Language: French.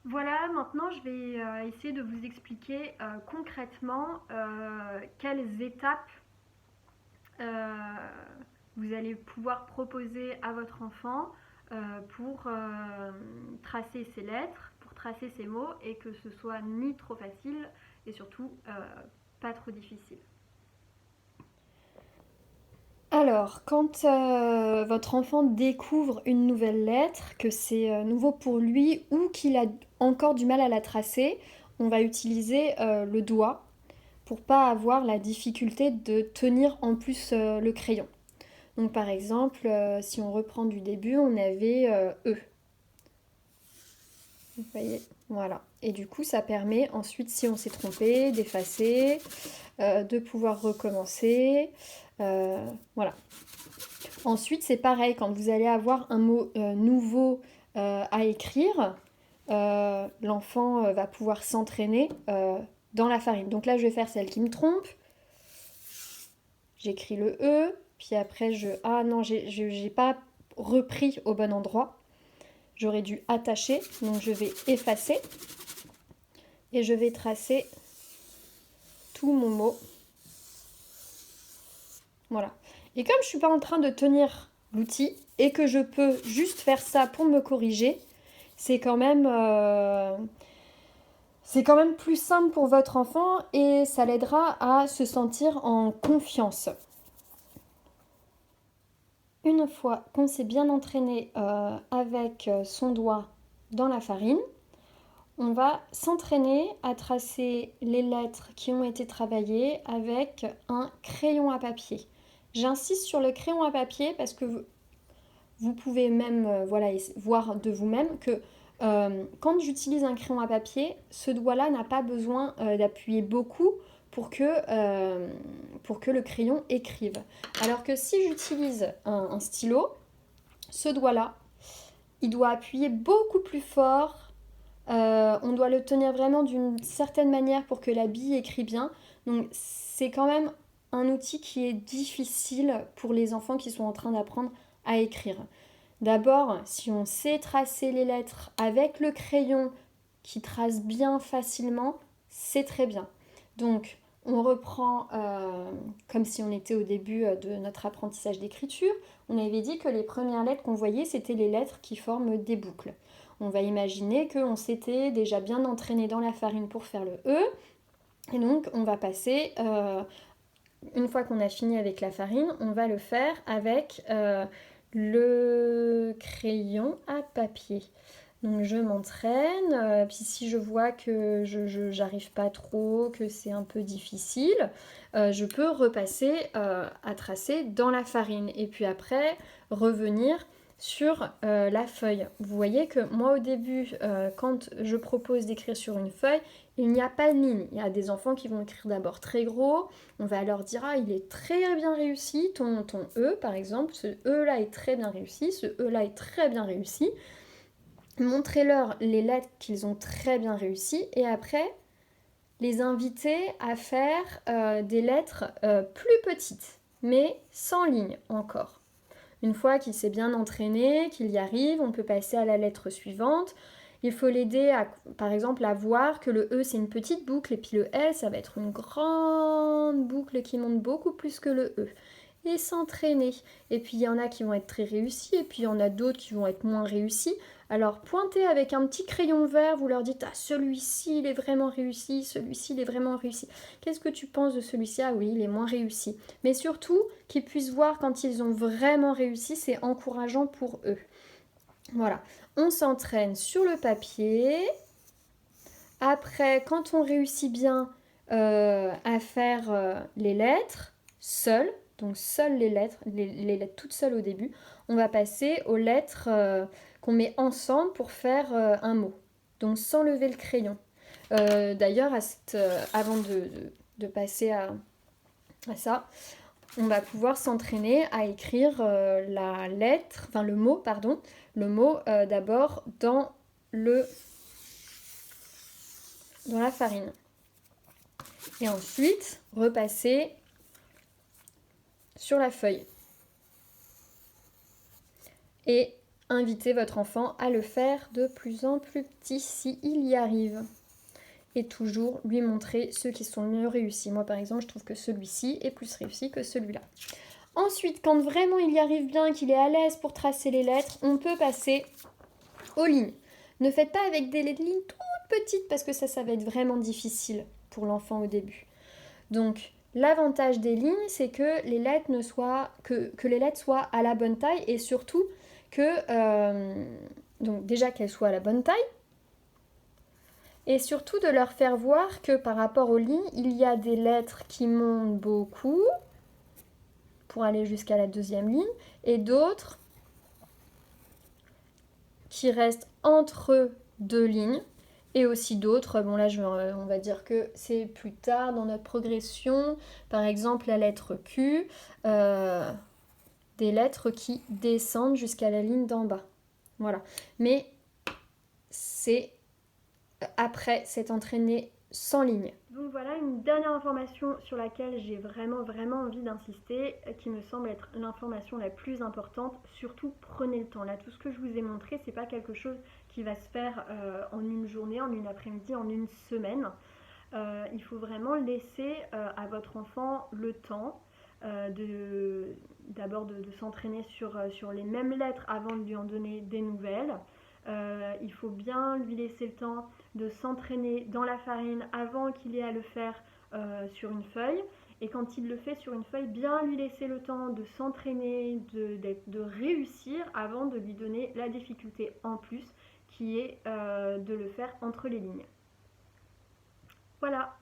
Voilà, maintenant je vais essayer de vous expliquer concrètement quelles étapes euh, vous allez pouvoir proposer à votre enfant pour tracer ses lettres, pour tracer ses mots et que ce soit ni trop facile et surtout pas trop difficile. Alors, quand votre enfant découvre une nouvelle lettre, que c'est nouveau pour lui ou qu'il a encore du mal à la tracer, on va utiliser le doigt pour pas avoir la difficulté de tenir en plus le crayon. Donc par exemple, si on reprend du début, on avait E. Vous voyez, voilà. Et du coup, ça permet ensuite, si on s'est trompé, d'effacer, de pouvoir recommencer. Voilà. Ensuite, c'est pareil, quand vous allez avoir un mot nouveau à écrire, l'enfant va pouvoir s'entraîner dans la farine. Donc là, je vais faire celle qui me trompe. J'écris le E, puis après, ah non, j'ai pas repris au bon endroit. J'aurais dû attacher, donc je vais effacer et je vais tracer tout mon mot. Voilà. Et comme je ne suis pas en train de tenir l'outil et que je peux juste faire ça pour me corriger, c'est quand même, euh, c'est quand même plus simple pour votre enfant et ça l'aidera à se sentir en confiance. Une fois qu'on s'est bien entraîné avec son doigt dans la farine, on va s'entraîner à tracer les lettres qui ont été travaillées avec un crayon à papier. J'insiste sur le crayon à papier parce que vous pouvez même voilà, voir de vous-même que quand j'utilise un crayon à papier, ce doigt-là n'a pas besoin d'appuyer beaucoup pour que le crayon écrive. Alors que si j'utilise un stylo, ce doigt-là, il doit appuyer beaucoup plus fort. On doit le tenir vraiment d'une certaine manière pour que la bille écrit bien. Donc c'est quand même un outil qui est difficile pour les enfants qui sont en train d'apprendre à écrire. D'abord, si on sait tracer les lettres avec le crayon qui trace bien facilement, c'est très bien. Donc, on reprend comme si on était au début de notre apprentissage d'écriture. On avait dit que les premières lettres qu'on voyait, c'était les lettres qui forment des boucles. On va imaginer qu'on s'était déjà bien entraîné dans la farine pour faire le E. Et donc, on va passer, une fois qu'on a fini avec la farine, on va le faire avec le crayon à papier. Donc je m'entraîne, puis si je vois que j'arrive pas trop, que c'est un peu difficile, je peux repasser à tracer dans la farine et puis après revenir sur la feuille. Vous voyez que moi au début, quand je propose d'écrire sur une feuille, il n'y a pas de ligne. Il y a des enfants qui vont écrire d'abord très gros, on va leur dire ah il est très bien réussi, ton E par exemple, ce E là est très bien réussi, ce E là est très bien réussi. Montrez-leur les lettres qu'ils ont très bien réussies et après les inviter à faire des lettres plus petites, mais sans ligne encore. Une fois qu'il s'est bien entraîné, qu'il y arrive, on peut passer à la lettre suivante. Il faut l'aider à, par exemple, à voir que le E c'est une petite boucle et puis le L ça va être une grande boucle qui monte beaucoup plus que le E. Et s'entraîner. Et puis il y en a qui vont être très réussis et puis il y en a d'autres qui vont être moins réussis. Alors pointez avec un petit crayon vert, vous leur dites ah celui-ci il est vraiment réussi, celui-ci il est vraiment réussi. Qu'est-ce que tu penses de celui-ci? Ah oui, il est moins réussi. Mais surtout qu'ils puissent voir quand ils ont vraiment réussi, c'est encourageant pour eux. Voilà, on s'entraîne sur le papier. Après, quand on réussit bien à faire les lettres seules, donc seules les lettres toutes seules au début, on va passer aux lettres qu'on met ensemble pour faire un mot, donc sans lever le crayon. D'ailleurs, avant de passer à ça, on va pouvoir s'entraîner à écrire la lettre, enfin le mot, pardon, le mot d'abord dans la farine. Et ensuite, repasser sur la feuille. Et invitez votre enfant à le faire de plus en plus petit s'il y arrive. Et toujours lui montrer ceux qui sont mieux réussis. Moi par exemple, je trouve que celui-ci est plus réussi que celui-là. Ensuite, quand vraiment il y arrive bien, qu'il est à l'aise pour tracer les lettres, on peut passer aux lignes. Ne faites pas avec des lignes toutes petites parce que ça va être vraiment difficile pour l'enfant au début. Donc, l'avantage des lignes, c'est que les lettres que les lettres soient à la bonne taille et surtout donc déjà qu'elles soient à la bonne taille et surtout de leur faire voir que par rapport aux lignes, il y a des lettres qui montent beaucoup pour aller jusqu'à la deuxième ligne et d'autres qui restent entre deux lignes et aussi d'autres, bon là on va dire que c'est plus tard dans notre progression, par exemple la lettre Q, des lettres qui descendent jusqu'à la ligne d'en bas. Voilà, mais c'est après s'être entraîné sans ligne. Donc voilà une dernière information sur laquelle j'ai vraiment envie d'insister, qui me semble être l'information la plus importante. Surtout prenez le temps. Là, tout ce que je vous ai montré, c'est pas quelque chose qui va se faire en une journée, en une après-midi, en une semaine. Il faut vraiment laisser à votre enfant le temps d'abord de s'entraîner sur les mêmes lettres avant de lui en donner des nouvelles. Il faut bien lui laisser le temps de s'entraîner dans la farine avant qu'il ait à le faire sur une feuille. Et quand il le fait sur une feuille, bien lui laisser le temps de s'entraîner, de réussir avant de lui donner la difficulté en plus qui est de le faire entre les lignes. Voilà.